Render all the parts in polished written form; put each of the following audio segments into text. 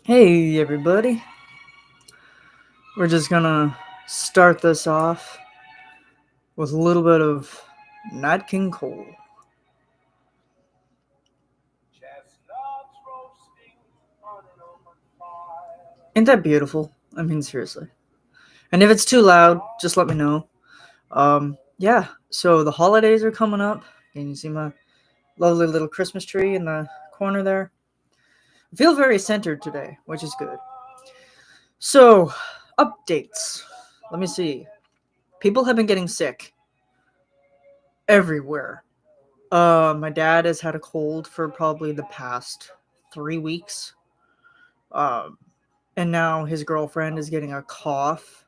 Hey everybody, we're just gonna start this off with a little bit of Nat King Cole. Ain't that beautiful? I mean, seriously. And if it's too loud, just let me know. Yeah, so the holidays are coming up. Can you see my lovely little Christmas tree in the corner there? I feel very centered today, which is good. So, updates. Let me see. People have been getting sick everywhere. My dad has had a cold for probably the past 3 weeks. Um, and now his girlfriend is getting a cough.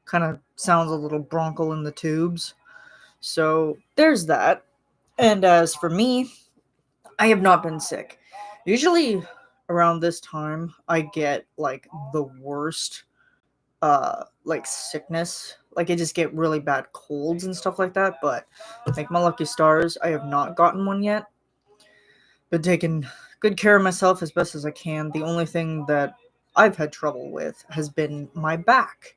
Kind of sounds a little bronchial in the tubes. So there's that. And as for me, I have not been sick. Usually around this time, I get like the worst, like sickness. Like I just get really bad colds and stuff like that. But like my lucky stars, I have not gotten one yet. Been taking good care of myself as best as I can. The only thing that I've had trouble with has been my back.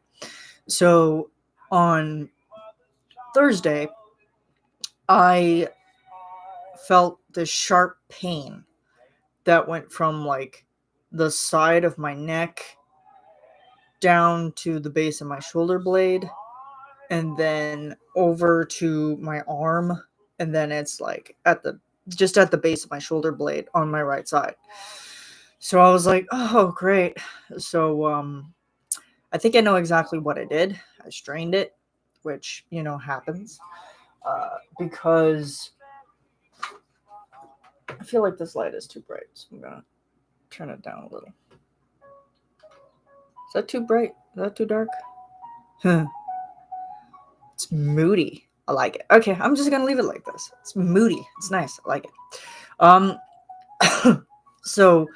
So on Thursday, I felt this sharp pain that went from like the side of my neck down to the base of my shoulder blade and then over to my arm, and then it's like at the just at the base of my shoulder blade on my right side. So I was like, "Oh, great." So I think I know exactly what I did. I strained it, which, happens. Because I feel like this light is too bright, so I'm going to turn it down a little. Is that too bright? Is that too dark? It's moody. I like it. Okay, I'm just going to leave it like this. It's moody. It's nice. I like it. Um so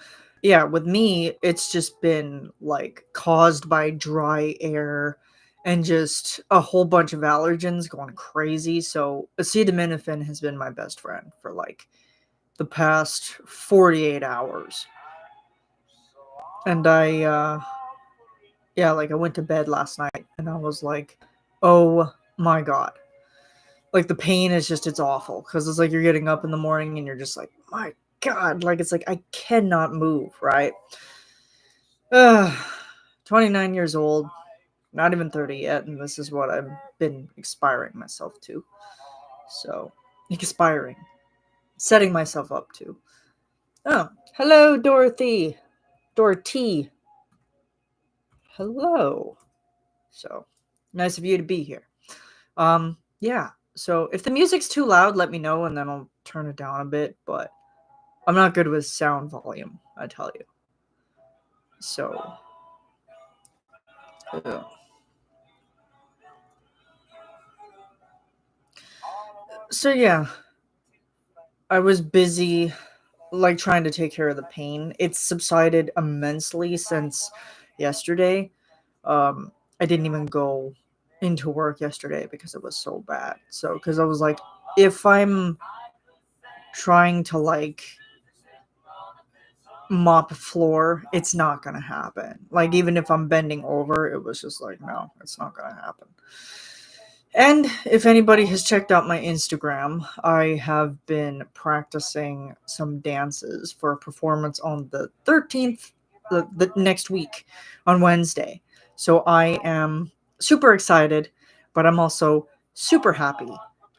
yeah, with me it's just been like caused by dry air and just a whole bunch of allergens going crazy. So acetaminophen has been my best friend for like the past 48 hours. And I went to bed last night and I was like, "Oh my god." Like the pain is just it's awful because it's like you're getting up in the morning and you're just like, "My god." Like it's like I cannot move, right? uh, 29 years old, not even 30 yet, and this is what I've been expiring myself to. So expiring, setting myself up to. Oh, hello Dorothy. Hello. So nice of you to be here. Yeah, so if the music's too loud, let me know and then I'll turn it down a bit, but I'm not good with sound volume, I tell you. So, yeah. So yeah, I was busy like trying to take care of the pain. It's subsided immensely since yesterday. I didn't even go into work yesterday because it was so bad. So, because I was like, if I'm trying to like mop a floor, it's not gonna happen. Like even if I'm bending over, it was just like, no, it's not gonna happen. And if anybody has checked out my Instagram, I have been practicing some dances for a performance on the 13th, the next week on Wednesday. So I am super excited, but I'm also super happy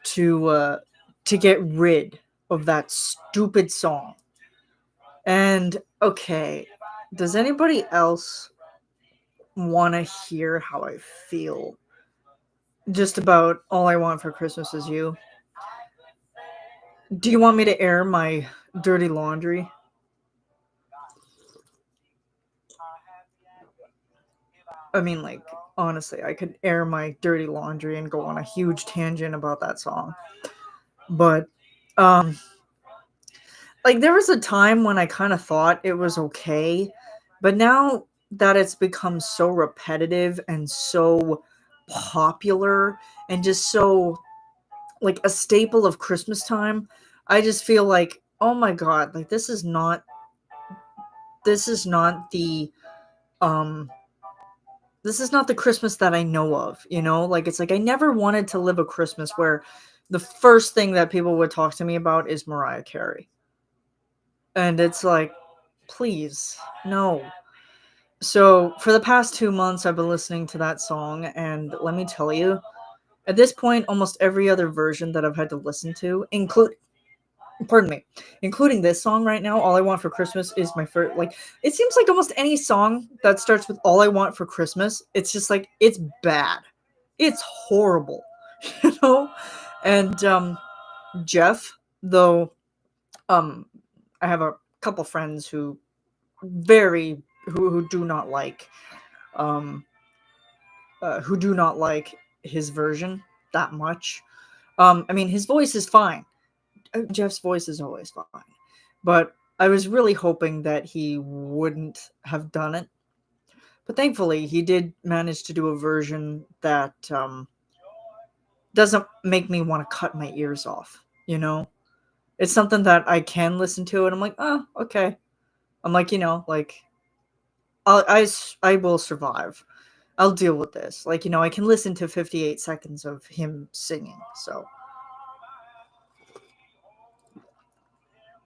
to uh, to get rid of that stupid song. And okay, does anybody else want to hear how I feel just about All I Want for Christmas Is You? Do you want me to air my dirty laundry? I mean, like, honestly, I could air my dirty laundry and go on a huge tangent about that song. But, um, like, there was a time when I kind of thought it was okay, but now that it's become so repetitive and so popular and just so like a staple of Christmas time, I just feel like, oh my god, like this is not this is not the um this is not the Christmas that I know of, you know? Like, it's like I never wanted to live a Christmas where the first thing that people would talk to me about is Mariah Carey. And it's like, please, no. So, for the past 2 months, I've been listening to that song, and let me tell you, at this point, almost every other version that I've had to listen to, pardon me, including this song right now, All I Want for Christmas is my first, like, it seems like almost any song that starts with All I Want for Christmas, it's just like, it's bad. It's horrible, you know? And, Jeff, though, um, I have a couple friends who do not like, um, who do not like his version that much. I mean, his voice is fine. Jeff's voice is always fine. But I was really hoping that he wouldn't have done it. But thankfully, he did manage to do a version that doesn't make me want to cut my ears off, you know? It's something that I can listen to, and I'm like, oh, okay. I'm like, like, I will survive. I'll deal with this. Like, I can listen to 58 seconds of him singing, so.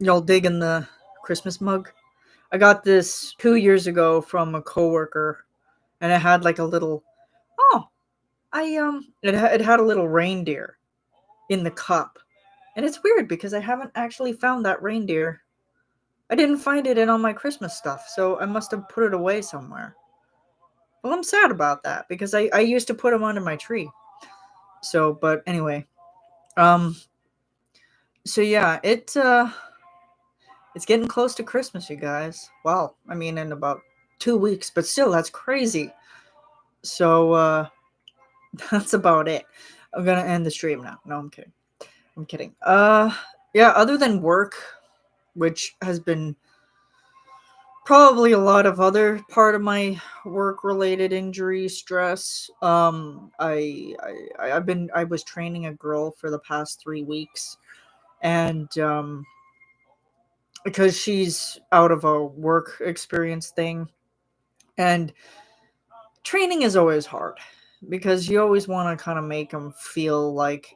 Y'all digging the Christmas mug? I got this 2 years ago from a coworker, and it had like a little. Oh, it had a little reindeer in the cup, and it's weird because I haven't actually found that reindeer. I didn't find it in all my Christmas stuff, so I must have put it away somewhere. Well, I'm sad about that because I used to put them under my tree. So, but anyway, um, so yeah, it's getting close to Christmas, you guys. Well, I mean, in about 2 weeks, but still, that's crazy. So, that's about it. I'm gonna end the stream now. No, I'm kidding. I'm kidding. Yeah, other than work, which has been probably a lot of other part of my work related injury stress. I was training a girl for the past 3 weeks, and because she's out of a work experience thing, and training is always hard because you always want to kind of make them feel like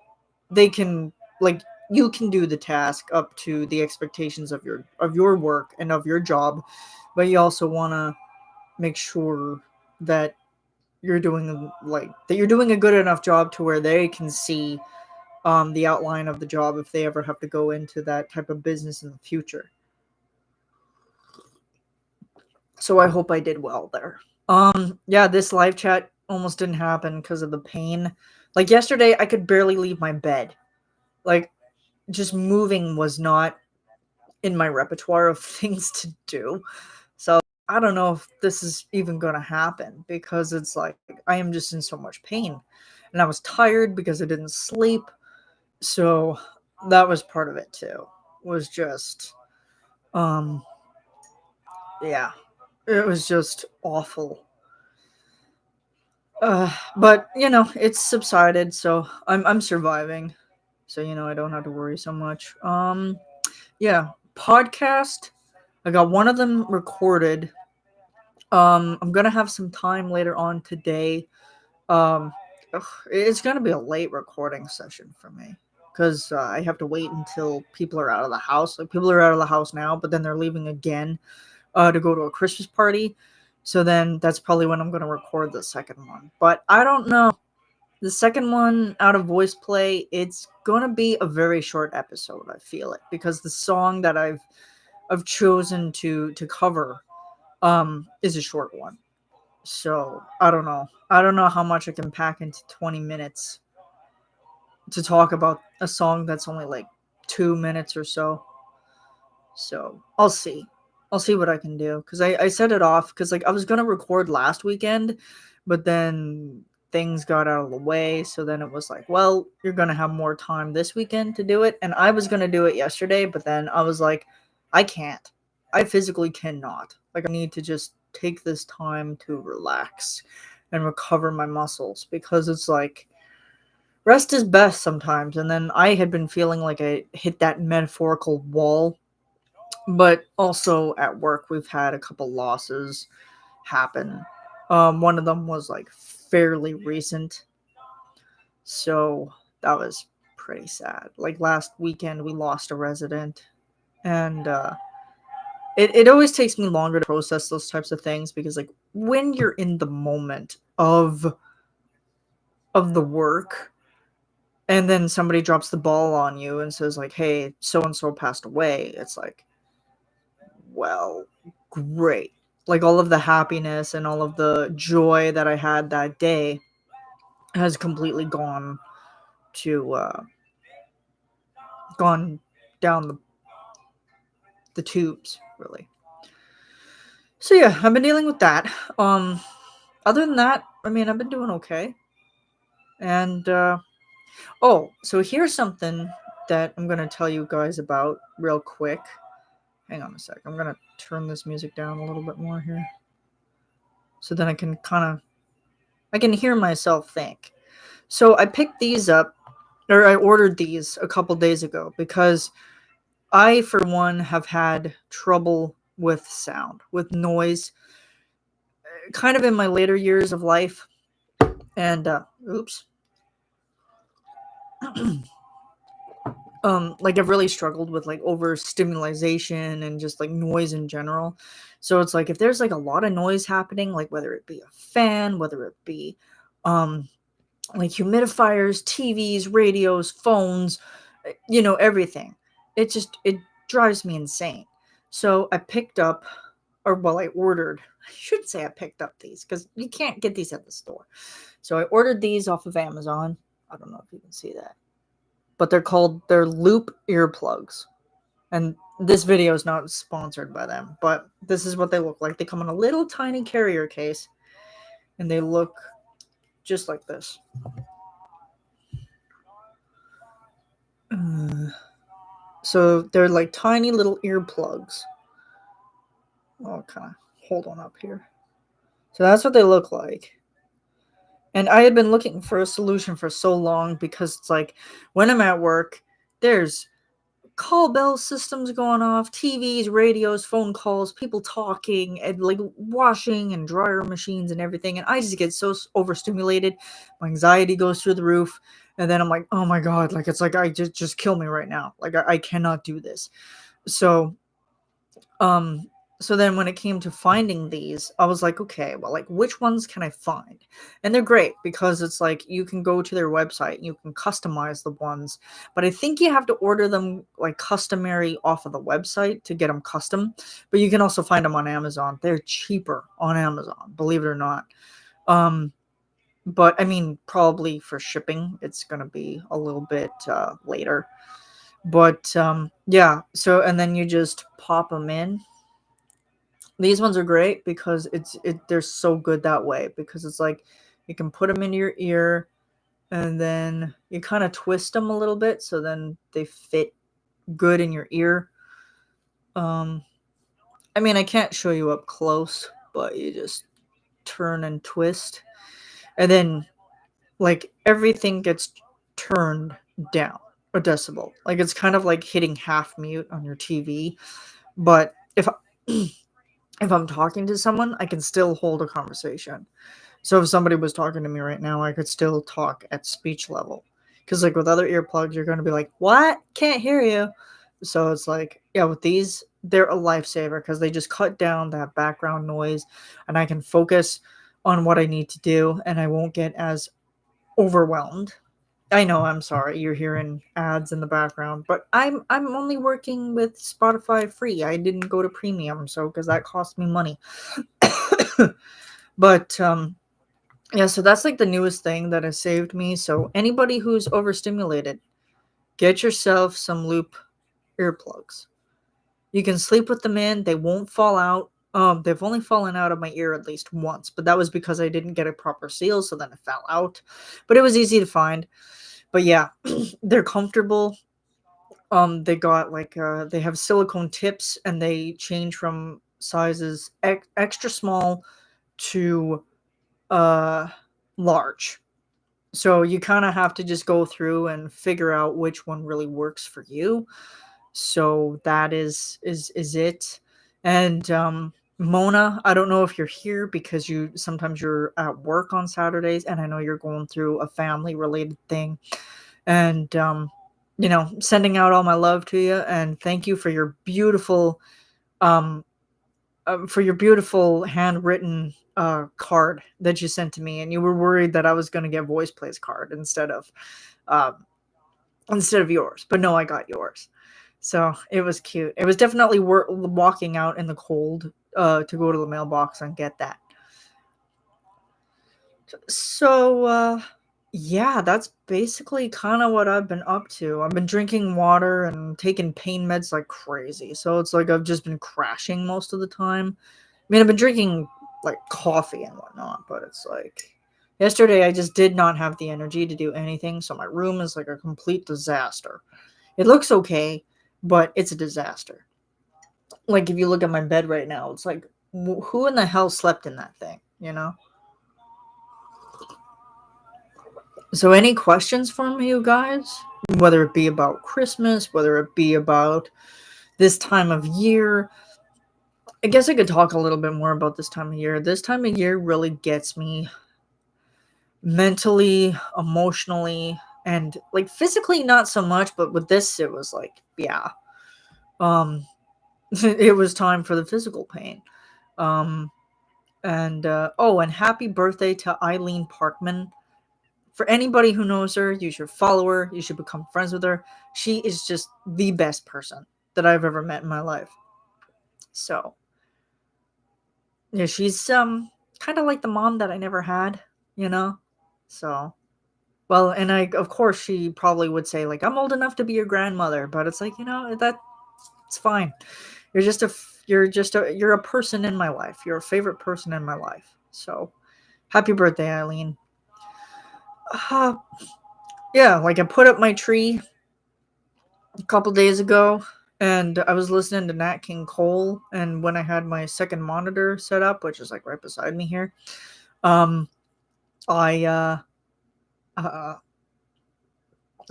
they can, like, you can do the task up to the expectations of your work and of your job, but you also want to make sure that you're doing a good enough job to where they can see the outline of the job if they ever have to go into that type of business in the future. So I hope I did well there. Yeah, this live chat almost didn't happen because of the pain. Like yesterday, I could barely leave my bed. Like, just moving was not in my repertoire of things to do. So I don't know if this is even going to happen because it's like I am just in so much pain. And I was tired because I didn't sleep. So that was part of it too. Was just yeah. It was just awful. But it's subsided, so I'm surviving. So I don't have to worry so much. Yeah, podcast. I got one of them recorded. I'm gonna have some time later on today. Um, it's gonna be a late recording session for me because I have to wait until people are out of the house. Like, people are out of the house now, but then they're leaving again to go to a Christmas party. So then that's probably when I'm gonna record the second one. But I don't know. The second one out of voice play, it's gonna be a very short episode. I feel it because the song that I've chosen to cover is a short one. So I don't know. I don't know how much I can pack into 20 minutes to talk about a song that's only like 2 minutes or so. So I'll see. I'll see what I can do because I set it off because like I was gonna record last weekend, but then things got out of the way. So then it was like, well, you're gonna have more time this weekend to do it, and I was gonna do it yesterday, but then I was like, I can't. I physically cannot. Like, I need to just take this time to relax and recover my muscles because it's like rest is best sometimes. And then I had been feeling like I hit that metaphorical wall But also at work, we've had a couple losses happen. One of them was like fairly recent, so that was pretty sad. Like last weekend, we lost a resident, and it always takes me longer to process those types of things because like when you're in the moment of the work, and then somebody drops the ball on you and says like, "Hey, so and so passed away," it's like, well, great. Like all of the happiness and all of the joy that I had that day has completely to gone down the tubes, really. So yeah, I've been dealing with that. Other than that, I mean, I've been doing okay. And oh, so here's something that I'm gonna tell you guys about real quick. Hang on a sec. I'm gonna turn this music down a little bit more here, so then I can hear myself think. So I picked these up, or I ordered these a couple days ago because I, for one, have had trouble with sound, with noise, kind of in my later years of life. And, oops. Like I've really struggled with like overstimulation and just like noise in general. So it's like if there's like a lot of noise happening, like whether it be a fan, whether it be, um, like humidifiers, TVs, radios, phones, everything. It drives me insane. So I picked up, or well, I ordered. I shouldn't say I picked up these because you can't get these at the store. So I ordered these off of Amazon. I don't know if you can see that, but they're Loop earplugs. And this video is not sponsored by them, but this is what they look like. They come in a little tiny carrier case, and they look just like this. So they're like tiny little earplugs. I'll kind of hold on up here. So that's what they look like. And I had been looking for a solution for so long because it's like when I'm at work, there's call bell systems going off, TVs, radios, phone calls, people talking, and like washing and dryer machines and everything. And I just get so overstimulated. My anxiety goes through the roof. And then I'm like, oh my God, like it's like I just kill me right now. Like I cannot do this. So um so then when it came to finding these, I was like, okay, well, like which ones can I find? And they're great because it's like you can go to their website and you can customize the ones, but I think you have to order them like customary off of the website to get them custom. But you can also find them on Amazon. They're cheaper on Amazon, believe it or not. Um but I mean, probably for shipping, it's gonna be a little bit later. But yeah, so and then you just pop them in. These ones are great because they're so good that way because it's like you can put them in your ear and then you kind of twist them a little bit so then they fit good in your ear. Um I mean, I can't show you up close, but you just turn and twist and then like everything gets turned down a decibel. Like it's kind of like hitting half mute on your TV, but if I'm talking to someone, I can still hold a conversation. So if somebody was talking to me right now, I could still talk at speech level. Because like with other earplugs, you're going to be like, "What? Can't hear you." So it's like, yeah, with these, they're a lifesaver because they just cut down that background noise, and I can focus on what I need to do, and I won't get as overwhelmed. I know, I'm sorry, you're hearing ads in the background, but I'm only working with Spotify free. I didn't go to premium, so because that cost me money. But yeah, so that's like the newest thing that has saved me. So anybody who's overstimulated, get yourself some Loop earplugs. You can sleep with them in, they won't fall out. They've only fallen out of my ear at least once, but that was because I didn't get a proper seal, so then it fell out. But it was easy to find. But yeah, they're comfortable. They got like they have silicone tips and they change from sizes extra small to uh large. So you kind of have to just go through and figure out which one really works for you. So that is it. And Mona, I don't know if you're here because sometimes you're at work on Saturdays, and I know you're going through a family related thing. And sending out all my love to you, and thank you um for your beautiful handwritten card that you sent to me. And you were worried that I was going to get Voice Plays card um instead of yours, but no, I got yours. So it was cute. It was definitely walking out in the cold to go to the mailbox and get that. So yeah, that's basically kind of what I've been up to. I've been drinking water and taking pain meds like crazy. So it's like I've just been crashing most of the time. I mean, I've been drinking like coffee and whatnot, but it's like yesterday I just did not have the energy to do anything. So my room is like a complete disaster. It looks okay, but it's a disaster. Like if you look at my bed right now, it's like who in the hell slept in that thing, you know? So any questions from you guys? Whether it be about Christmas, whether it be about this time of year. I guess I could talk a little bit more about this time of year. This time of year really gets me mentally, emotionally, and like physically not so much, but with this it was like, yeah. Um it was time for the physical pain. Um and and happy birthday to Eileen Parkman. For anybody who knows her, you should follow her, you should become friends with her. She is just the best person that I've ever met in my life. So, yeah, she's kind of like the mom that I never had, you know? So, well, and I of course she probably would say like I'm old enough to be your grandmother, but it's like, that it's fine. You're a person in my life. You're a favorite person in my life. So, happy birthday, Eileen. Uh, yeah, like I put up my tree a couple days ago, and I was listening to Nat King Cole, and when I had my second monitor set up, which is like right beside me here, um I uh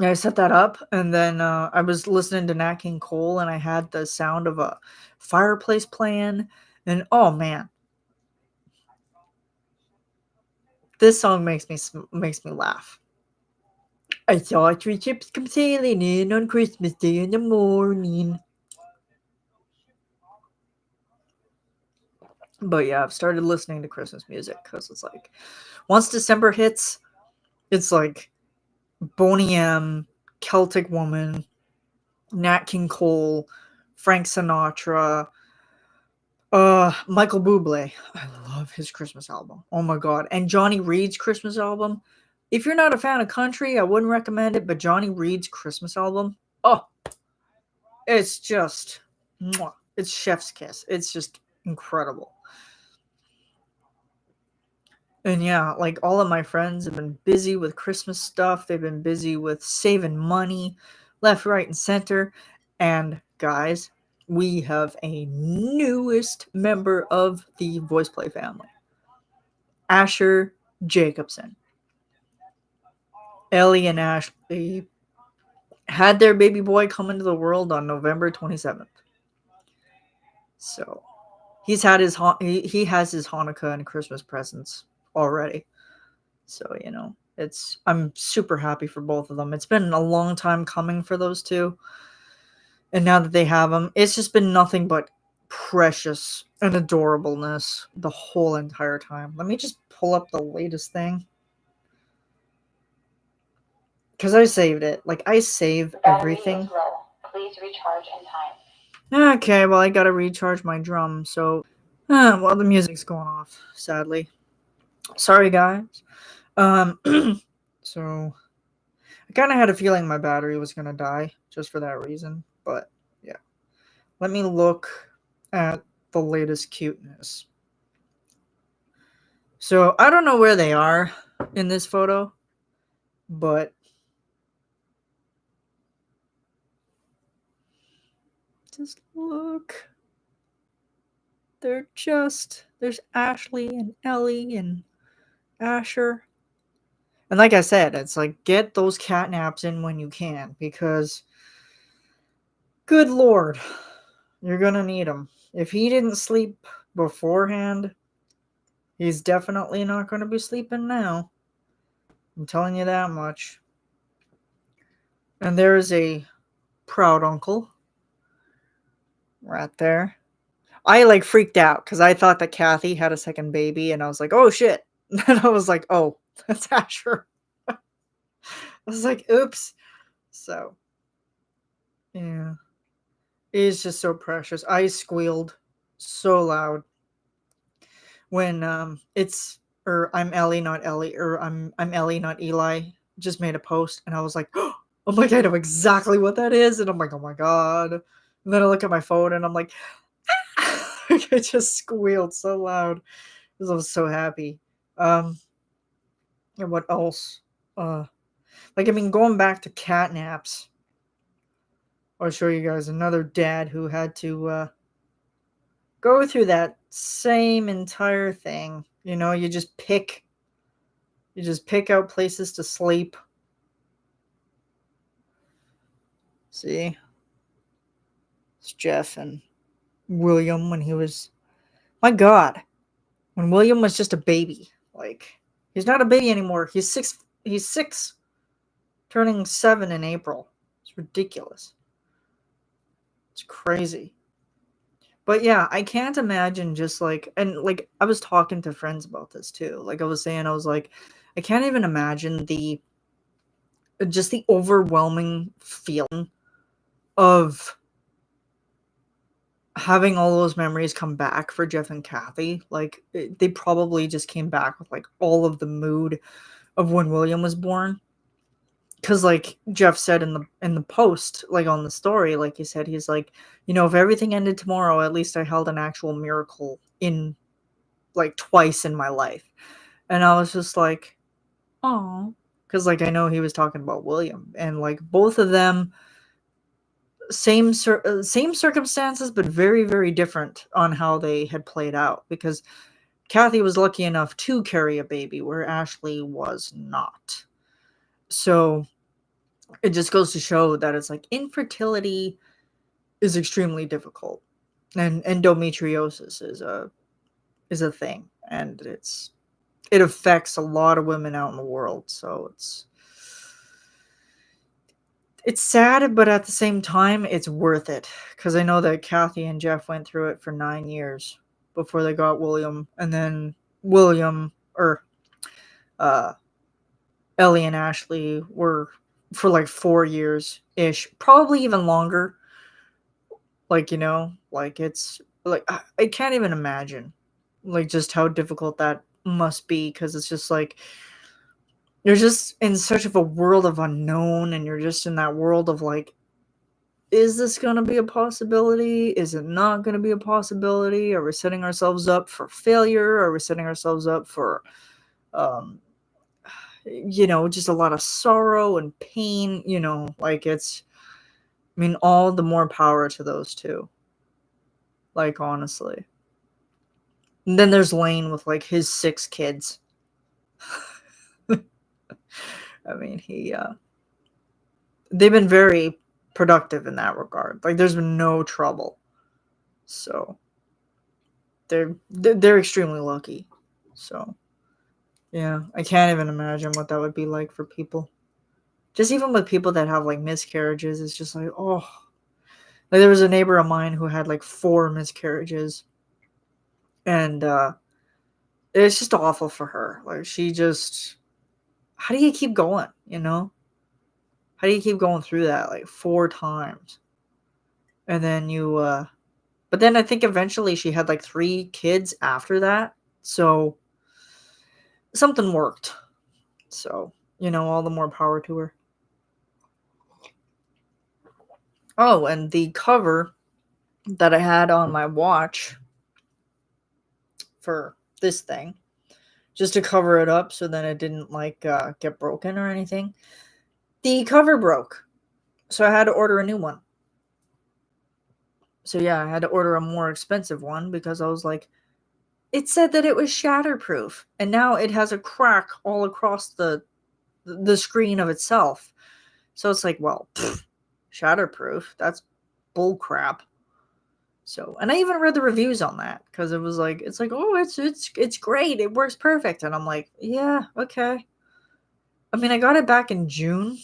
I set that up, and then I was listening to Nat King Cole, and I had the sound of a fireplace playing, and oh man, this song makes me laugh. I saw three ships come sailing in on Christmas Day in the morning. But yeah, I've started listening to Christmas music because it's like once December hits, it's like Boney M, Celtic Woman, Nat King Cole, Frank Sinatra, Michael Bublé. I love his Christmas album. Oh my god. And Johnny Reed's Christmas album. If you're not a fan of country, I wouldn't recommend it, but Johnny Reed's Christmas album, oh, it's just mwah, it's chef's kiss. It's just incredible. And yeah, like all of my friends have been busy with Christmas stuff. They've been busy with saving money left, right, and center. And guys, we have a newest member of the Voice Play family, Asher Jacobson. Ellie and Ashley had their baby boy come into the world on November 27th. So he has his Hanukkah and Christmas presents already. So, I'm super happy for both of them. It's been a long time coming for those two. And now that they have them, it's just been nothing but precious and adorableness the whole entire time. Let me just pull up the latest thing. Because I saved it. Like, I save everything. Please recharge in time. Okay, well, I gotta recharge my drum, so. Well, the music's going off, sadly. Sorry, guys. Um, so. I kind of had a feeling my battery was going to die just for that reason. But yeah. Let me look at the latest cuteness. So I don't know where they are in this photo, but just look. There's Ashley and Ellie and Asher. And like I said, it's like get those cat naps in when you can because Good Lord. You're gonna need him. If he didn't sleep beforehand, he's definitely not gonna be sleeping now. I'm telling you that much. And there is a proud uncle right there. I like freaked out because I thought that Kathy had a second baby, and I was like, "Oh shit!" And I was like, "Oh, that's Asher." I was like, "Oops." So yeah, it's just so precious. I squealed so loud when it's or I'm Ellie, not Ellie, or I'm Ellie, not Eli. Just made a post, and I was like, "Oh my god, I know exactly what that is," and I'm like, "Oh my god." And then I look at my phone, and I'm like, I just squealed so loud because I was so happy. Um, and what else? Uh, like I mean, going back to cat naps, I'll show you guys another dad who had to go through that same entire thing. You know, you just pick out places to sleep. See, it's Jeff and William when he was, my God, when William was just a baby. Like he's not a baby anymore. He's 6. He's 6, turning 7 in April. It's ridiculous. It's crazy. But yeah, I can't imagine just like, and like I was talking to friends about this too. Like I was saying, I was like, I can't even imagine the overwhelming feeling of having all those memories come back for Jeff and Kathy. Like they probably just came back with like all of the mood of when William was born. Cause like Jeff said in the post, like on the story, like he said, he's like, you know, if everything ended tomorrow, at least I held an actual miracle in like twice in my life. And I was just like, oh, because like I know he was talking about William, and like both of them, same circumstances, but very very different on how they had played out. Because Kathy was lucky enough to carry a baby, where Ashley was not. So it just goes to show that it's like infertility is extremely difficult, and endometriosis is a thing, and it affects a lot of women out in the world. So it's sad, but at the same time, it's worth it because I know that Kathy and Jeff went through it for 9 years before they got William, and then William or uh, Ellie and Ashley were for like 4 years ish, probably even longer. Like like it's like I can't even imagine like just how difficult that must be because it's just like you're just in such of a world of unknown, and you're just in that world of like, is this going to be a possibility? Is it not going to be a possibility? Are we setting ourselves up for failure? Are we setting ourselves up for um just a lot of sorrow and pain? Like it's, I mean, all the more power to those two, like honestly. And then there's Lane with like his 6 kids. I mean, they've been very productive in that regard. Like there's been no trouble. So they're extremely lucky. So yeah, I can't even imagine what that would be like for people. Just even with people that have like miscarriages, it's just like, oh, like there was a neighbor of mine who had like 4 miscarriages, and it's just awful for her. Like she just, how do you keep going? How do you keep going through that like 4 times? And then but then I think eventually she had like 3 kids after that. So something worked. So, all the more power to her. Oh, and the cover that I had on my watch for this thing, just to cover it up so that it didn't like get broken or anything. The cover broke. So I had to order a new one. So yeah, I had to order a more expensive one because I was like, it said that it was shatterproof, and now it has a crack all across the screen of itself. So it's like, well, shatterproof. That's bull crap. So, and I even read the reviews on that because it's like, oh, it's great, it works perfect, and I'm like, yeah, okay. I mean, I got it back in June,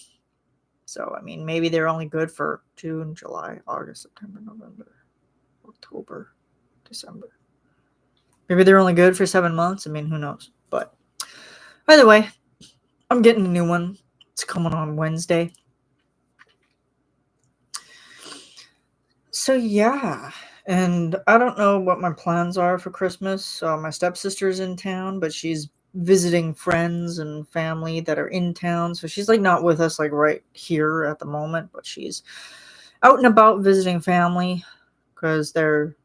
so I mean, maybe they're only good for June, July, August, September, November, October, December. Maybe they're only good for 7 months. I mean, who knows? But either way, I'm getting a new one. It's coming on Wednesday. So yeah, and I don't know what my plans are for Christmas. My stepsister's in town, but she's visiting friends and family that are in town. So she's like not with us like right here at the moment, but she's out and about visiting family because they're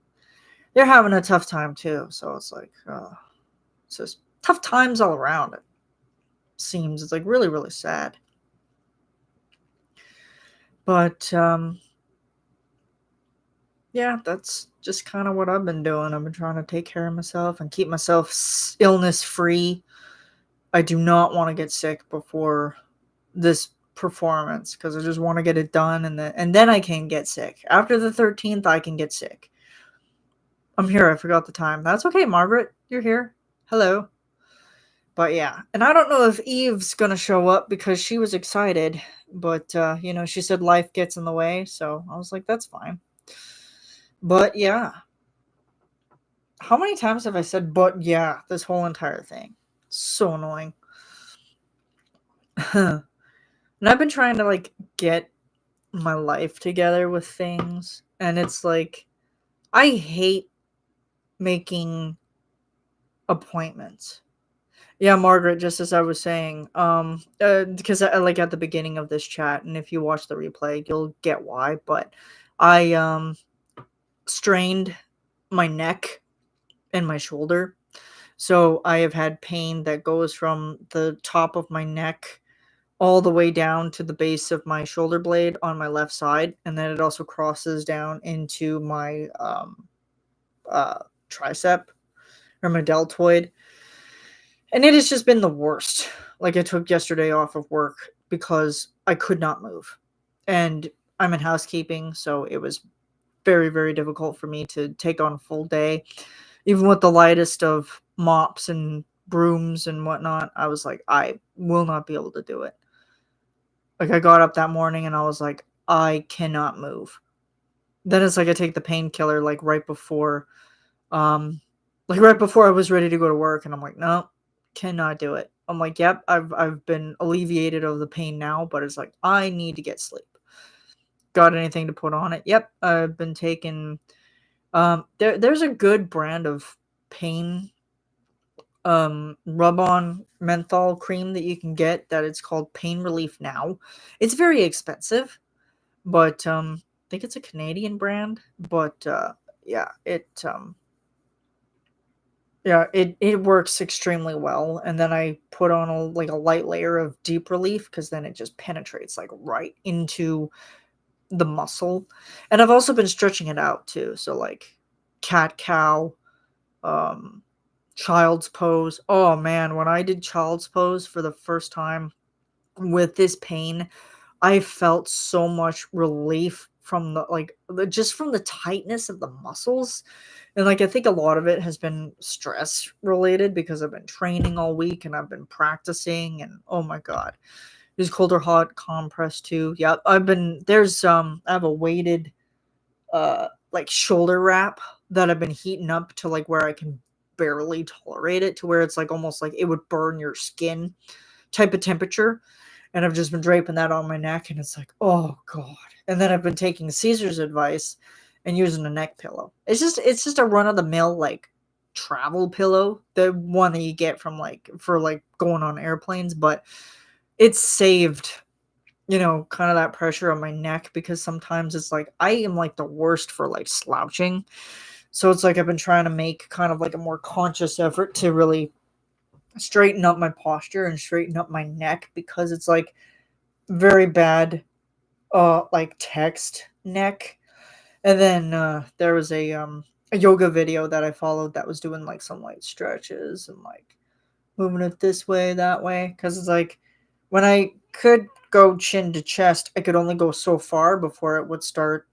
having a tough time too. So it's like it's just tough times all around. It seems it's like really really sad. But yeah, that's just kind of what I've been doing. I've been trying to take care of myself and keep myself illness free. I do not want to get sick before this performance because I just want to get it done and then I can get sick. After the 13th, I can get sick. I'm here. I forgot the time. That's okay, Margaret. You're here. Hello. But yeah, and I don't know if Eve's gonna show up because she was excited, but she said life gets in the way, so I was like, that's fine. But yeah, how many times have I said "but yeah" this whole entire thing? So annoying. And I've been trying to like get my life together with things, and it's like I hate making appointments. Yeah, Margaret, just as I was saying, because I like at the beginning of this chat, and if you watch the replay, you'll get why. But I strained my neck and my shoulder. So I have had pain that goes from the top of my neck all the way down to the base of my shoulder blade on my left side, and then it also crosses down into my tricep or my deltoid. And it has just been the worst. Like I took yesterday off of work because I could not move. And I'm in housekeeping, so it was very, very difficult for me to take on a full day. Even with the lightest of mops and brooms and whatnot, I was like, I will not be able to do it. Like I got up that morning and I was like, I cannot move. Then it's like I take the painkiller um right before I was ready to go to work, and I'm like, no, cannot do it. I'm like, yep, I've been alleviated of the pain now, but it's like I need to get sleep. Got anything to put on it? Yep, I've been taking there's a good brand of pain rub on menthol cream that you can get that it's called Pain Relief Now. It's very expensive, but I think it's a Canadian brand, but yeah, it works extremely well, and then I put on a light layer of deep relief because then it just penetrates like right into the muscle. And I've also been stretching it out too, so like cat cow, um, child's pose. Oh man, when I did child's pose for the first time with this pain, I felt so much relief from just from the tightness of the muscles. And like I think a lot of it has been stress related because I've been training all week and I've been practicing, and oh my god. There's cold or hot compress too. Yep. I have a weighted like shoulder wrap that I've been heating up to like where I can barely tolerate it, to where it's like almost like it would burn your skin type of temperature. And I've just been draping that on my neck, and it's like, oh god. And then I've been taking Caesar's advice and using a neck pillow. It's just a run of the mill like travel pillow, the one that you get from like for like going on airplanes, but it's saved kind of that pressure on my neck, because sometimes it's like I am like the worst for like slouching. So it's like I've been trying to make kind of like a more conscious effort to really straighten up my posture and straighten up my neck, because it's like very bad like text neck. And then there was a yoga video that I followed that was doing like some light stretches and like moving it this way, that way, cuz it's like when I could go chin to chest, I could only go so far before it would start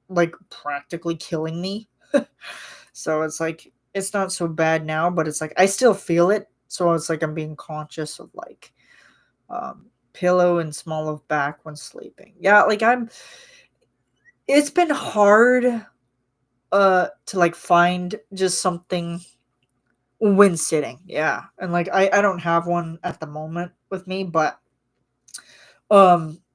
like practically killing me. So it's like it's not so bad now, but it's like I still feel it. So it's like I'm being conscious of like pillow and small of back when sleeping. Yeah, like I'm it's been hard to like find just something when sitting. Yeah. And like I don't have one at the moment with me, but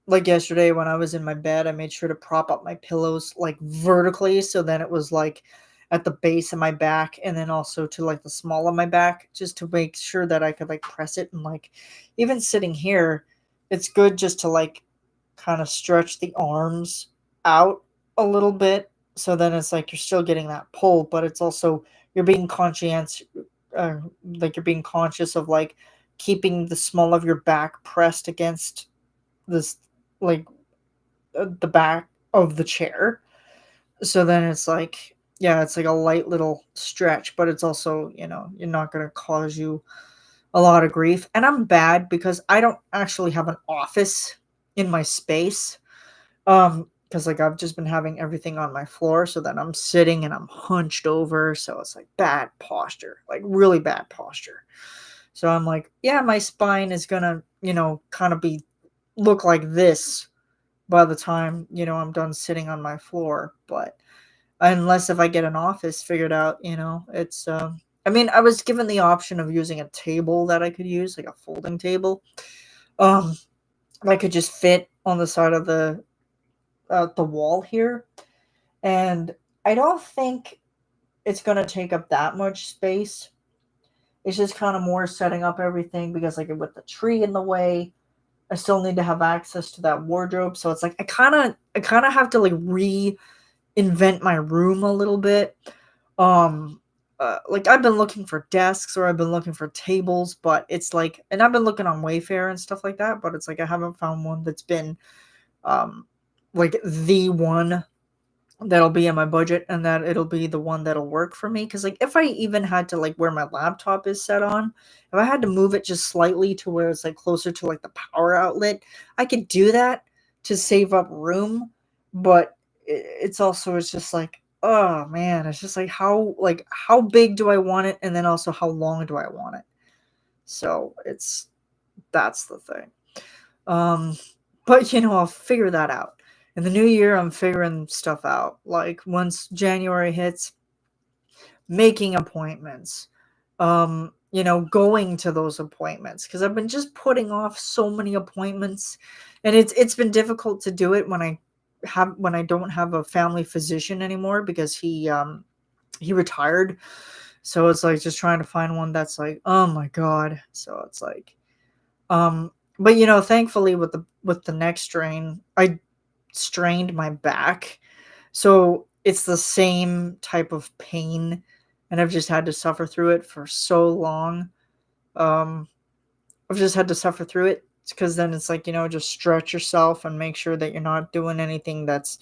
like yesterday when I was in my bed, I made sure to prop up my pillows like vertically so then it was like at the base of my back and then also to like the small of my back just to make sure that I could like press it and like even sitting here, it's good just to like kind of stretch the arms out a little bit so then it's like you're still getting that pull, but it's also you're being conscientious like you're being conscious of like keeping the small of your back pressed against this like the back of the chair. So then it's like, yeah, it's like a light little stretch, but it's also, you're not going to cause you a lot of grief. And I'm bad because I don't actually have an office in my space. Because like I've just been having everything on my floor, so then I'm sitting and I'm hunched over, so it's like bad posture, like really bad posture. So I'm like, yeah, my spine is gonna, kind of be look like this by the time, I'm done sitting on my floor. But unless if I get an office figured out, it's I mean, I was given the option of using a table that I could use, like a folding table. Um that could just fit on the side of the wall here. And I don't think it's gonna take up that much space. It's just kind of more setting up everything because like with the tree in the way, I still need to have access to that wardrobe. So it's like I kind of have to like reinvent my room a little bit. Um like I've been looking for desks or I've been looking for tables, but it's like and I've been looking on Wayfair and stuff like that, but it's like I haven't found one that's been um like the one that'll be in my budget and that it'll be the one that'll work for me. Cause like if I even had to like where my laptop is set on, if I had to move it just slightly to where it's like closer to like the power outlet, I could do that to save up room. But it's also it's just like, oh man, it's just like how big do I want it? And then also how long do I want it? So it's that's the thing. Um, but I'll figure that out. In the new year, I'm figuring stuff out. Like once January hits, making appointments. Going to those appointments because I've been just putting off so many appointments, and it's been difficult to do it when I don't have a family physician anymore because he retired. So it's like just trying to find one that's like, oh my god. So it's like but thankfully with the neck strain, I strained my back. So it's the same type of pain and I've just had to suffer through it for so long. Um I've just had to suffer through it because then it's like, just stretch yourself and make sure that you're not doing anything that's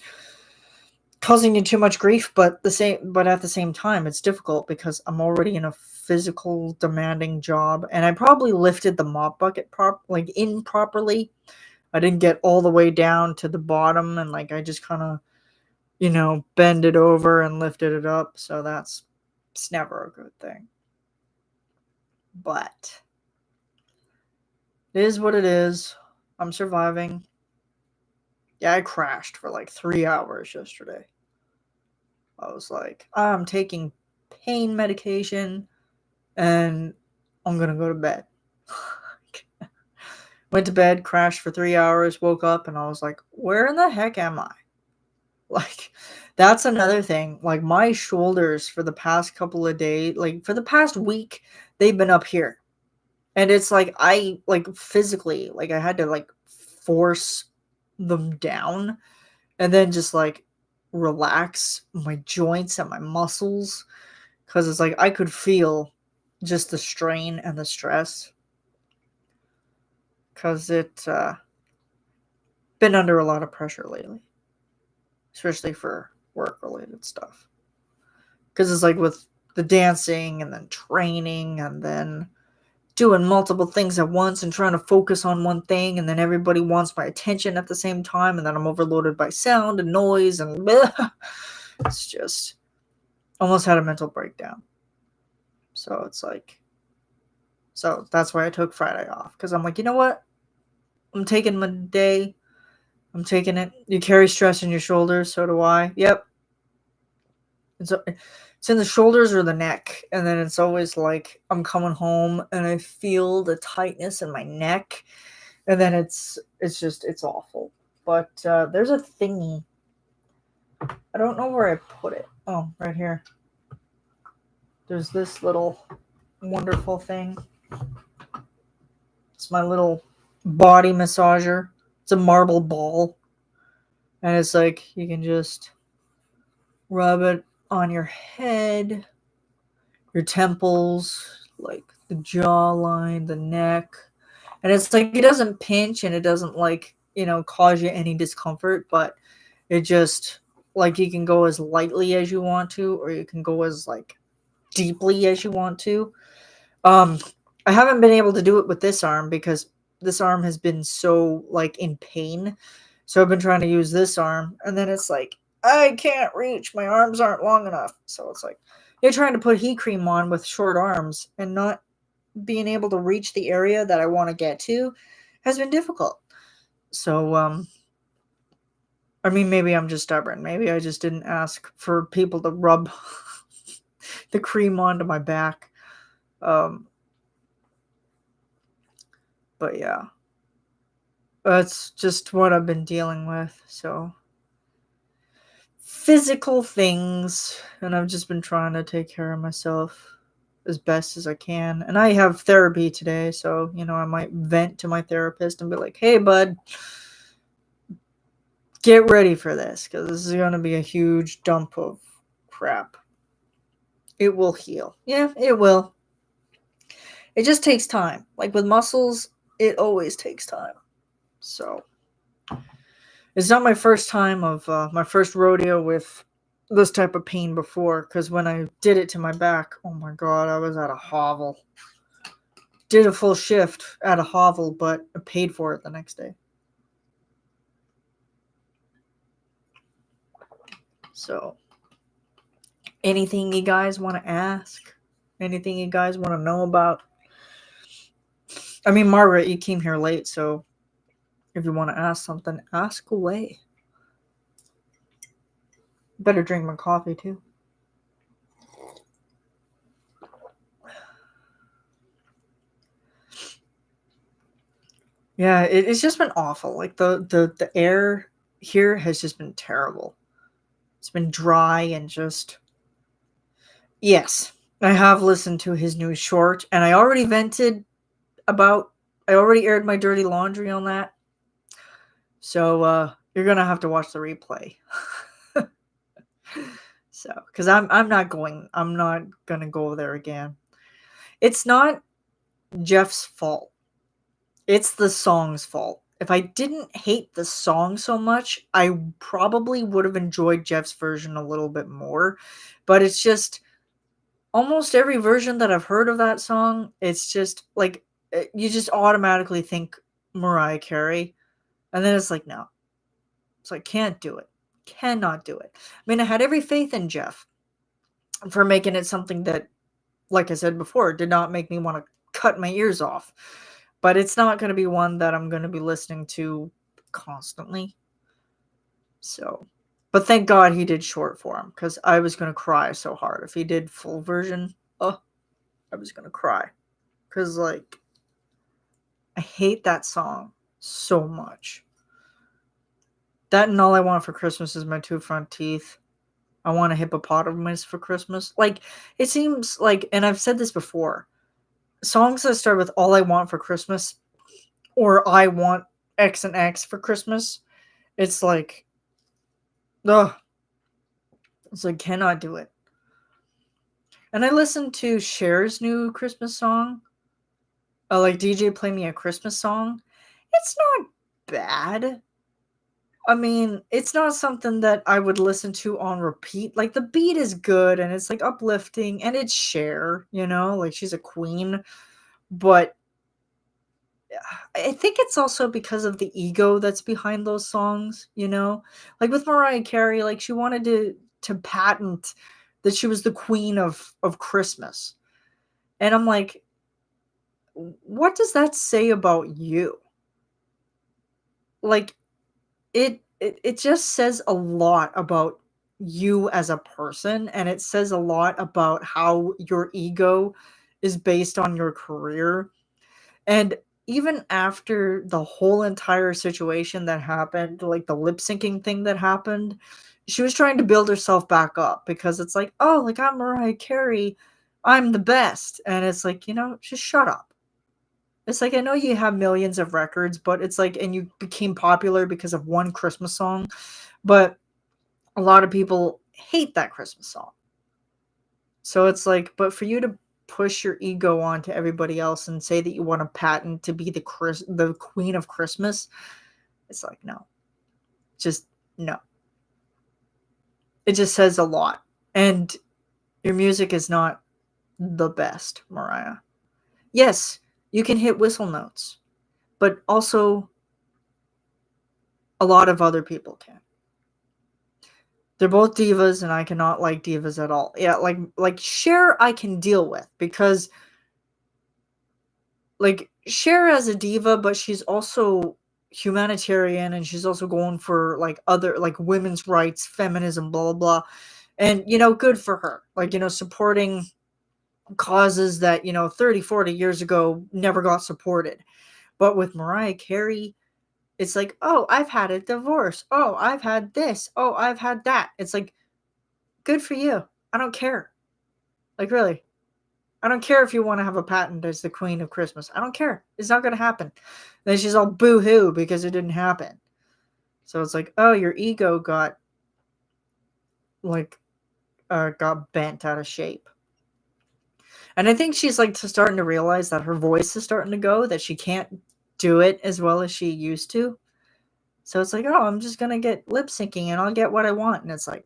causing you too much grief, but at the same time it's difficult because I'm already in a physical demanding job and I probably lifted the mop bucket improperly. I didn't get all the way down to the bottom and like I just kind of bend it over and lifted it up, so it's never a good thing. But it is what it is. I'm surviving. Yeah, I crashed for like 3 hours yesterday. I was like, I'm taking pain medication and I'm gonna go to bed. Went to bed, crashed for 3 hours, woke up, and I was like, where in the heck am I? Like, that's another thing. Like, my shoulders for the past couple of days, like, for the past week, they've been up here. And it's like, I, like, physically, like, I had to, like, force them down and then just, like, relax my joints and my muscles. Because it's like, I could feel just the strain and the stress. Because it, been under a lot of pressure lately, especially for work related stuff. Because it's like with the dancing and then training and then doing multiple things at once and trying to focus on one thing, and then everybody wants my attention at the same time, and then I'm overloaded by sound and noise, and it's just almost had a mental breakdown. So it's like, so that's why I took Friday off, because I'm like, you know what? I'm taking my day. I'm taking it. You carry stress in your shoulders, so do I. Yep. It's in the shoulders or the neck, and then it's always like I'm coming home and I feel the tightness in my neck, and then it's awful. But there's a thingy. I don't know where I put it. Oh, right here. There's this little wonderful thing. It's my little body massager. It's a marble ball, and it's like you can just rub it on your head, your temples, like the jawline, the neck. And it's like it doesn't pinch and it doesn't like, cause you any discomfort, but it just like you can go as lightly as you want to, or you can go as like deeply as you want to. I haven't been able to do it with this arm because this arm has been so like in pain. So I've been trying to use this arm, and then it's like I can't reach. My arms aren't long enough. So it's like you're trying to put heat cream on with short arms and not being able to reach the area that I want to get to has been difficult. So I mean, maybe I'm just stubborn. Maybe I just didn't ask for people to rub the cream onto my back. But yeah, that's just what I've been dealing with. So physical things, and I've just been trying to take care of myself as best as I can. And I have therapy today, so I might vent to my therapist and be like, "Hey, bud, get ready for this, because this is going to be a huge dump of crap. It will heal." Yeah, it will. It just takes time. Like with muscles, it always takes time. So it's not my first time of my first rodeo with this type of pain before, because when I did it to my back, oh my god, I was at a hovel. Did a full shift at a hovel, but I paid for it the next day. So, anything you guys want to ask? Anything you guys want to know about? I mean, Margaret, you came here late, so if you want to ask something, ask away. Better drink my coffee, too. Yeah, it's just been awful. Like, the air here has just been terrible. It's been dry and just... Yes, I have listened to his new short, and I already vented about... I already aired my dirty laundry on that. So, you're gonna have to watch the replay. So, because I'm not gonna go there again. It's not Jeff's fault. It's the song's fault. If I didn't hate the song so much, I probably would have enjoyed Jeff's version a little bit more. But it's just almost every version that I've heard of that song, it's just like you just automatically think Mariah Carey, and then it's like, no. So I can't do it. Cannot do it. I mean, I had every faith in Jeff for making it something that, like I said before, did not make me want to cut my ears off. But it's not going to be one that I'm going to be listening to constantly. So, but thank God he did short form, because I was going to cry so hard. If he did full version, I was going to cry. Because, like, I hate that song so much. That and All I Want for Christmas Is My Two Front Teeth. I want a hippopotamus for Christmas. Like, it seems like, and I've said this before, songs that start with All I Want for Christmas or I Want X and X for Christmas, it's like, ugh. It's like, cannot do it. And I listened to Cher's new Christmas song. Like, DJ Play Me a Christmas Song. It's not bad. I mean, it's not something that I would listen to on repeat. Like, the beat is good and it's like uplifting and it's Cher, like she's a queen. But I think it's also because of the ego that's behind those songs, you know? Like with Mariah Carey, like she wanted to patent that she was the queen of Christmas. And I'm like, what does that say about you? Like it just says a lot about you as a person, and it says a lot about how your ego is based on your career. And even after the whole entire situation that happened, like the lip syncing thing that happened, she was trying to build herself back up because it's like, oh, like I'm Mariah Carey, I'm the best. And it's like, just shut up. It's like, I know you have millions of records, but it's like, and you became popular because of one Christmas song, but a lot of people hate that Christmas song. So it's like, but for you to push your ego onto everybody else and say that you want a patent to be the queen of Christmas, it's like, no, just no. It just says a lot. And your music is not the best, Mariah. Yes, you can hit whistle notes, but also a lot of other people can. They're both divas, and I cannot like divas at all. Yeah, like Cher I can deal with because like Cher as a diva, but she's also humanitarian and she's also going for like other like women's rights, feminism, blah blah blah. And good for her. Like, supporting causes that, 30, 40 years ago never got supported. But with Mariah Carey, it's like, oh, I've had a divorce. Oh, I've had this. Oh, I've had that. It's like, good for you. I don't care. Like, really. I don't care if you want to have a patent as the queen of Christmas. I don't care. It's not going to happen. Then she's all boo-hoo because it didn't happen. So it's like, oh, your ego like got bent out of shape. And I think she's like starting to realize that her voice is starting to go, that she can't do it as well as she used to. So it's like, oh, I'm just going to get lip syncing and I'll get what I want. And it's like,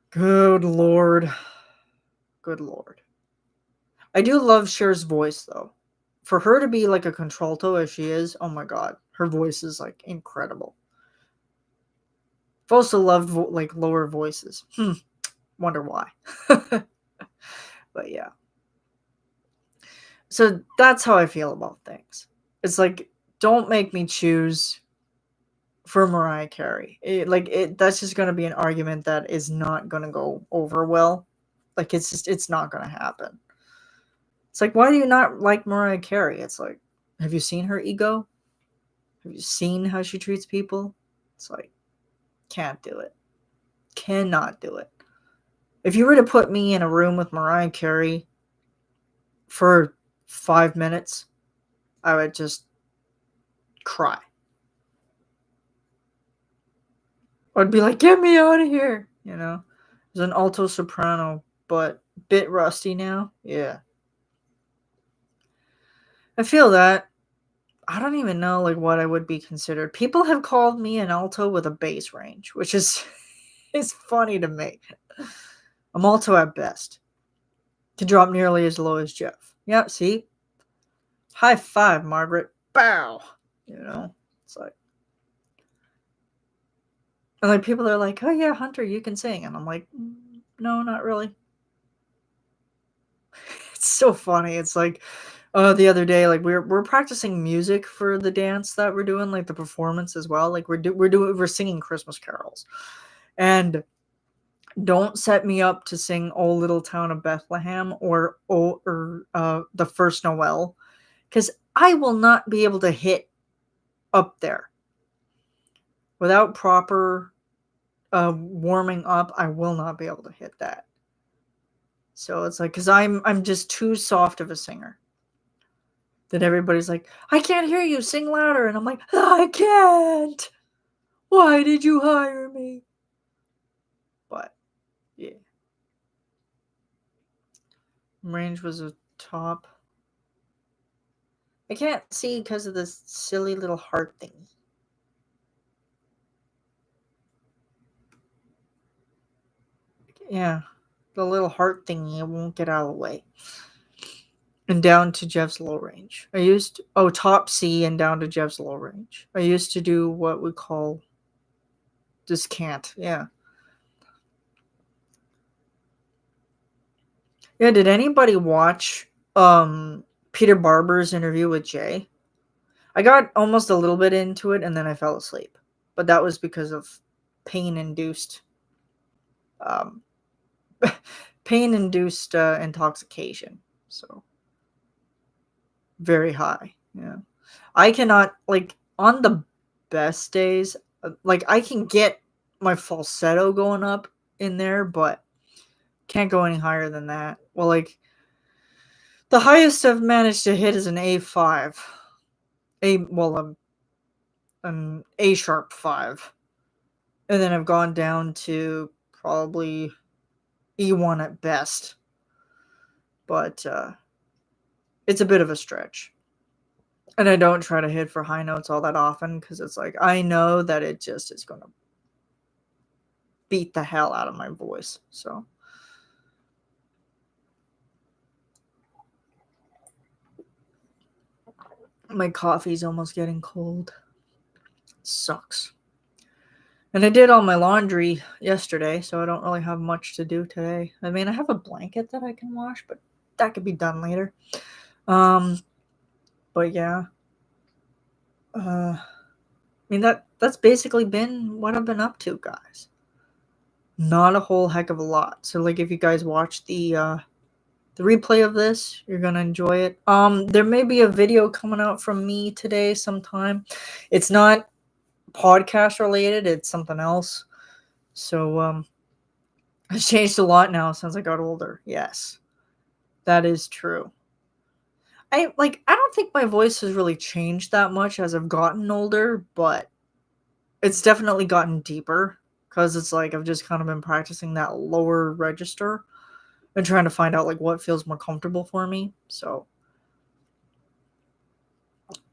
good Lord. Good Lord. I do love Cher's voice though. For her to be like a contralto as she is, oh my god, her voice is like incredible. I've also loved like lower voices. Wonder why. But yeah. So that's how I feel about things. It's like, don't make me choose for Mariah Carey. That's just going to be an argument that is not going to go over well. Like it's not going to happen. It's like, why do you not like Mariah Carey? It's like, have you seen her ego? Have you seen how she treats people? It's like, can't do it. Cannot do it. If you were to put me in a room with Mariah Carey for 5 minutes, I would just cry. I'd be like, get me out of here. It's an alto soprano, but bit rusty now. Yeah. I feel that. I don't even know like what I would be considered. People have called me an alto with a bass range, which is is funny to me. I'm alto at best. To drop nearly as low as Jeff. Yep, see? High five, Margaret. Bow. It's like, and like people are like, oh yeah, Hunter, you can sing. And I'm like, no, not really. It's so funny. It's like, the other day, like we're practicing music for the dance that we're doing, like the performance as well. Like we're singing Christmas carols, and don't set me up to sing "O Little Town of Bethlehem" or the First Noel, because I will not be able to hit up there without proper warming up. I will not be able to hit that. So it's like, because I'm just too soft of a singer. That everybody's like, I can't hear you, sing louder. And I'm like, I can't. Why did you hire me? But yeah. Range was a top. I can't see because of this silly little heart thing. Yeah. The little heart thingy, it won't get out of the way. and down to Jeff's low range. Top C and down to Jeff's low range. I used to do what we call descant. Yeah. Yeah, did anybody watch Peter Barber's interview with Jay? I got almost a little bit into it and then I fell asleep. But that was because of pain-induced um pain-induced intoxication. So very high. Yeah. I cannot, like, on the best days, like, I can get my falsetto going up in there, but can't go any higher than that. Well, like, the highest I've managed to hit is an A5. An A sharp 5. And then I've gone down to probably E1 at best. But it's a bit of a stretch. And I don't try to hit for high notes all that often because it's like I know that it just is going to beat the hell out of my voice. So my coffee's almost getting cold. It sucks. And I did all my laundry yesterday, so I don't really have much to do today. I mean, I have a blanket that I can wash, but that could be done later. But yeah. I mean that's basically been what I've been up to, guys. Not a whole heck of a lot. So like if you guys watch the replay of this, you're gonna enjoy it. There may be a video coming out from me today sometime. It's not podcast related, it's something else. So it's changed a lot now since I got older. Yes. That is true. I don't think my voice has really changed that much as I've gotten older, but it's definitely gotten deeper because it's like I've just kind of been practicing that lower register and trying to find out like what feels more comfortable for me. So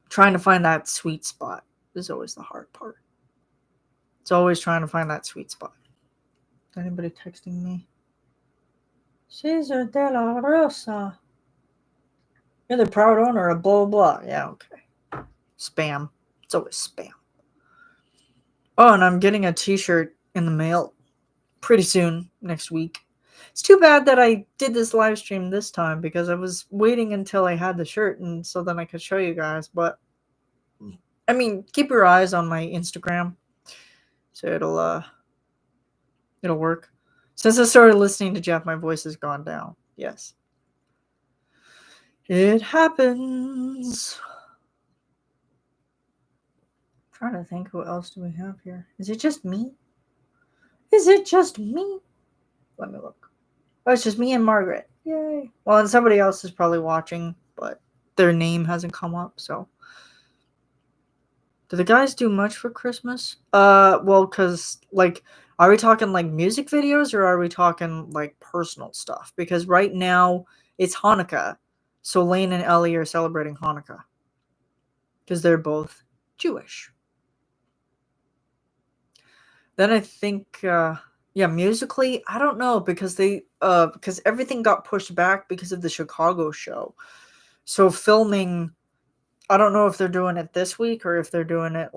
trying to find that sweet spot is always the hard part. It's always trying to find that sweet spot. Is anybody texting me? Cesar de la Rosa. You're the proud owner of blah, blah, blah. Yeah, okay. Spam. It's always spam. Oh, and I'm getting a t-shirt in the mail pretty soon, next week. It's too bad that I did this live stream this time because I was waiting until I had the shirt and so then I could show you guys. But, I mean, keep your eyes on my Instagram. So it'll work. Since I started listening to Jeff, my voice has gone down. Yes. It happens. I'm trying to think, who else do we have here? Is it just me? Is it just me? Let me look. Oh, it's just me and Margaret. Yay. Well, and somebody else is probably watching, but their name hasn't come up, so. Do the guys do much for Christmas? Well, because, like, are we talking, like, music videos or are we talking, like, personal stuff? Because right now, it's Hanukkah. So Lane and Ellie are celebrating Hanukkah. Because they're both Jewish. Then I think, musically, I don't know because because everything got pushed back because of the Chicago show. So filming, I don't know if they're doing it this week or if they're doing it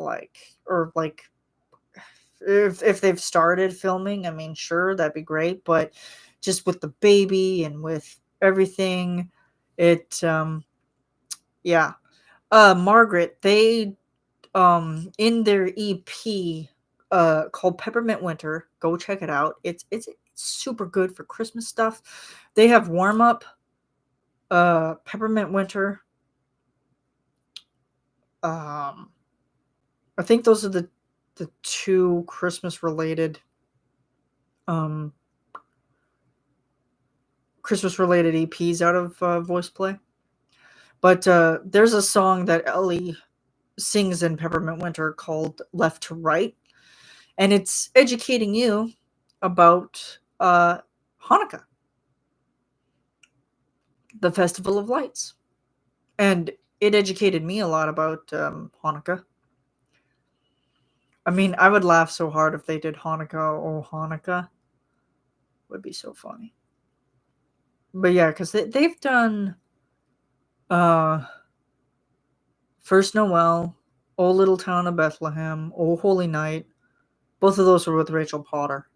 if they've started filming. I mean, sure, that'd be great, but just with the baby and with everything, yeah. Margaret, they in their EP called Peppermint Winter. Go check it out. It's super good for Christmas stuff. They have Warm Up, Peppermint Winter. I think those are the two Christmas related EPs out of Voice Play. But there's a song that Ellie sings in Peppermint Winter called Left to Right. And it's educating you about Hanukkah, the Festival of Lights. And it educated me a lot about Hanukkah. I mean, I would laugh so hard if they did Hanukkah, oh Hanukkah. Would be so funny. But yeah, because they've done Uh, First Noel, O Little Town of Bethlehem, O Holy Night. Both of those were with Rachel Potter.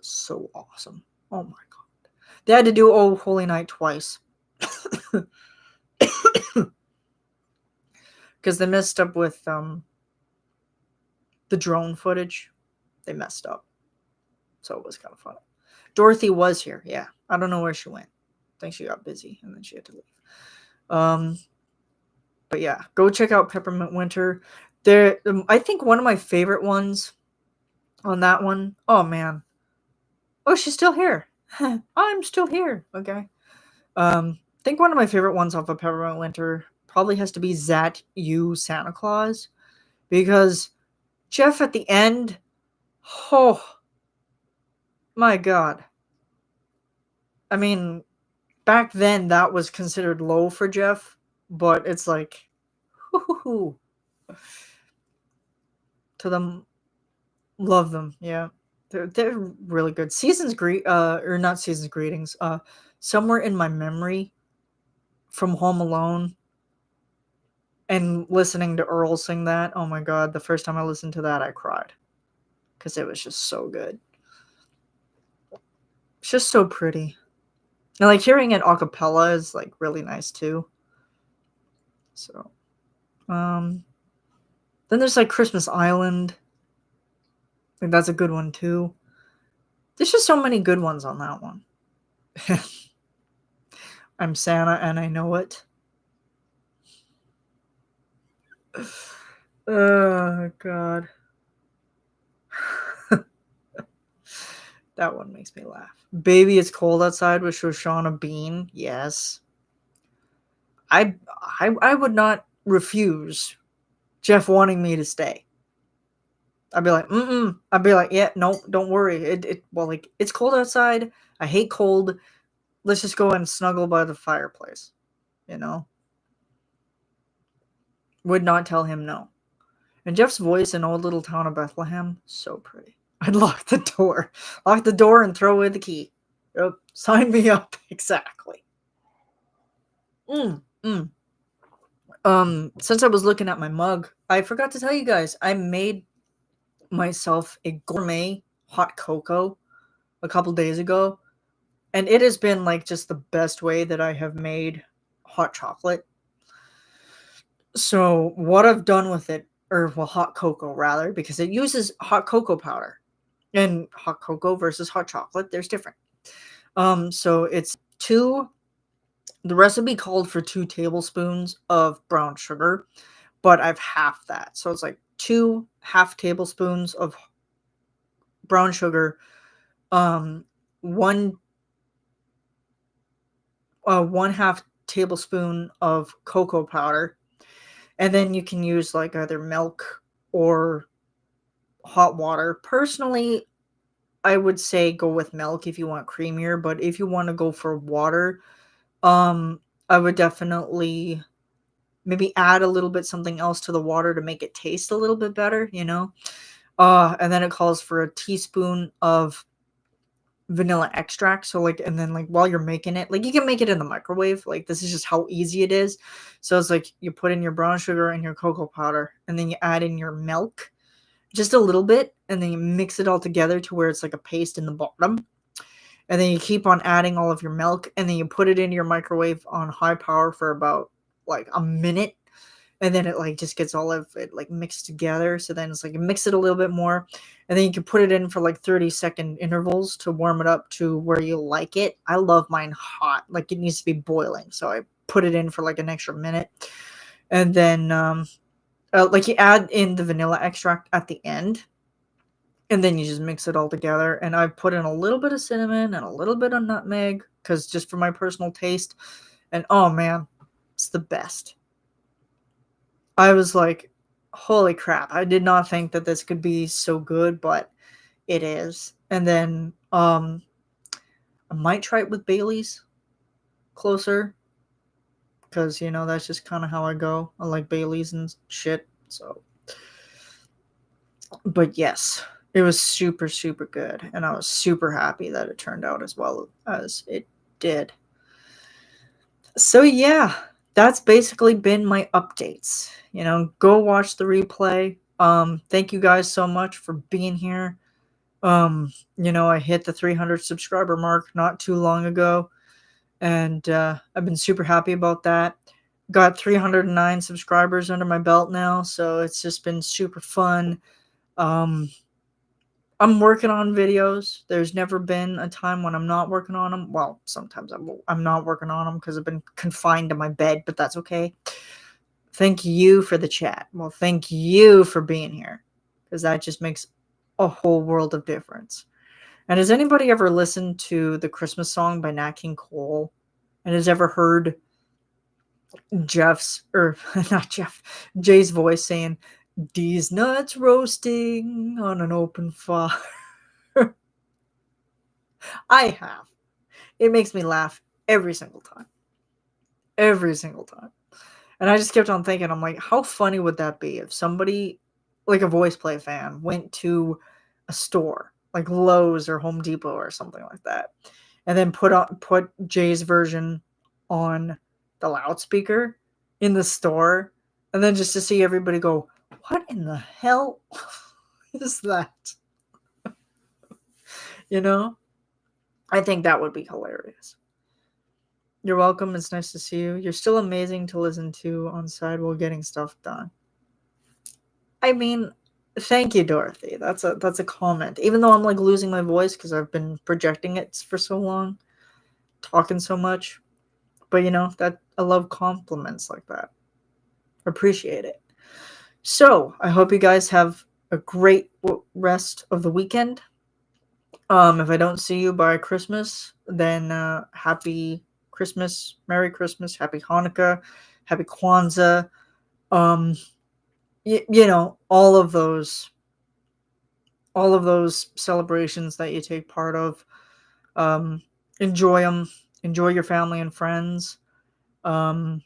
So awesome. Oh my god. They had to do Oh Holy Night twice. Because they messed up with the drone footage. They messed up. So it was kind of fun. Dorothy was here, yeah. I don't know where she went. I think she got busy and then she had to leave. But yeah, go check out Peppermint Winter. There, I think one of my favorite ones on that one. Oh man. Oh, she's still here. I'm still here. Okay. I think one of my favorite ones off of Peppermint Winter probably has to be Zat You Santa Claus, because Jeff at the end, oh my god. I mean, back then that was considered low for Jeff, but it's like, whoo, to them, love them. Yeah, they're really good. Or not Seasons Greetings. Somewhere in My Memory from Home Alone, and listening to Earl sing that. Oh my god, the first time I listened to that, I cried because it was just so good. It's just so pretty. And like hearing it a cappella is like really nice too. So, then there's like Christmas Island. I think that's a good one too. There's just so many good ones on that one. I'm Santa and I know it. Oh god. That one makes me laugh. Baby It's Cold Outside with Shoshana Bean. Yes. I would not refuse Jeff wanting me to stay. I'd be like, mm-mm. I'd be like, yeah, no, don't worry. Like, it's cold outside. I hate cold. Let's just go and snuggle by the fireplace. You know? Would not tell him no. And Jeff's voice in Old Little Town of Bethlehem, so pretty. I'd lock the door. Lock the door and throw away the key. Yep. Sign me up. Exactly. Since I was looking at my mug, I forgot to tell you guys, I made myself a gourmet hot cocoa a couple days ago, and it has been like just the best way that I have made hot chocolate. So what I've done with it, or well, hot cocoa rather, because it uses hot cocoa powder, and hot cocoa versus hot chocolate, there's different. So it's the recipe called for 2 tablespoons of brown sugar, but I've halved that. So it's like 2 half tablespoons of brown sugar, um, 1 1/2 tablespoon of cocoa powder, and then you can use like either milk or hot water. Personally, I would say go with milk if you want creamier, but if you want to go for water, um, I would definitely maybe add a little bit something else to the water to make it taste a little bit better, you know? And then it calls for a teaspoon of vanilla extract. So like, and then like while you're making it, like you can make it in the microwave. Like this is just how easy it is. So it's like you put in your brown sugar and your cocoa powder, and then you add in your milk, just a little bit, and then you mix it all together to where it's like a paste in the bottom. And then you keep on adding all of your milk, and then you put it into your microwave on high power for about like a minute, and then it like just gets all of it like mixed together. So then it's like you mix it a little bit more, and then you can put it in for like 30-second intervals to warm it up to where you like it. I love mine hot, like it needs to be boiling, so I put it in for like an extra minute. And then like you add in the vanilla extract at the end, and then you just mix it all together. And I put in a little bit of cinnamon and a little bit of nutmeg, because just for my personal taste. And oh man, it's the best. I was like, holy crap, I did not think that this could be so good, but it is. And then I might try it with Bailey's closer, because you know that's just kind of how I go. I like Bailey's and shit. So, but yes, it was super super good, and I was super happy that it turned out as well as it did. So yeah, that's basically been my updates. Go watch the replay. Thank you guys so much for being here. I hit the 300 subscriber mark not too long ago, and I've been super happy about that. Got 309 subscribers under my belt now, so it's just been super fun. Um, I'm working on videos. There's never been a time when I'm not working on them. Well, sometimes I'm not working on them because I've been confined to my bed, but that's okay. Thank you for the chat. Well, thank you for being here, because that just makes a whole world of difference. And has anybody ever listened to the Christmas song by Nat King Cole? And has ever heard Jeff's, or not Jeff, Jay's voice saying, "These nuts roasting on an open fire"? I have. It makes me laugh every single time. Every single time. And I just kept on thinking, I'm like, how funny would that be if somebody, like a Voice Play fan, went to a store like Lowe's or Home Depot or something like that, and then put Jay's version on the loudspeaker in the store, and then just to see everybody go, "What in the hell is that?" You know? I think that would be hilarious. You're welcome. It's nice to see you. You're still amazing to listen to on side while getting stuff done. I mean, thank you, Dorothy. That's a comment. Even though I'm like losing my voice because I've been projecting it for so long, talking so much. But that I love compliments like that. Appreciate it. So I hope you guys have a great rest of the weekend. If I don't see you by Christmas, then happy Christmas, Merry Christmas, Happy Hanukkah, Happy Kwanzaa. Um, all of those celebrations that you take part of. Um, enjoy them. Enjoy your family and friends. And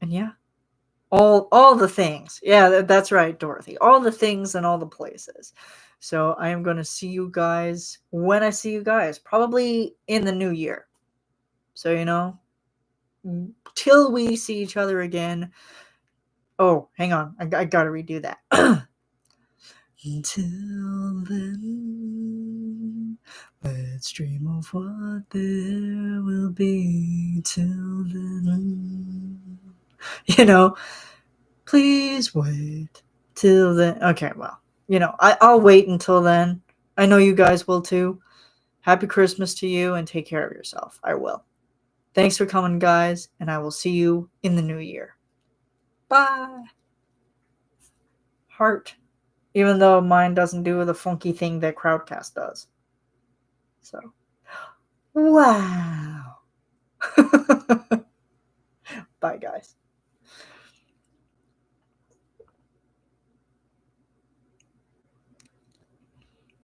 yeah, all the things. Yeah, that's right, Dorothy. All the things and all the places. So I am going to see you guys when I see you guys, probably in the new year. So till we see each other again. Oh, hang on, I gotta redo that. Until then, let's dream of what there will be. Till then, please wait till then. Okay, well, I'll wait until then. I know you guys will too. Happy Christmas to you, and take care of yourself. I will. Thanks for coming, guys, and I will see you in the new year. Bye. Heart. Even though mine doesn't do the funky thing that Crowdcast does. So, wow. Bye, guys.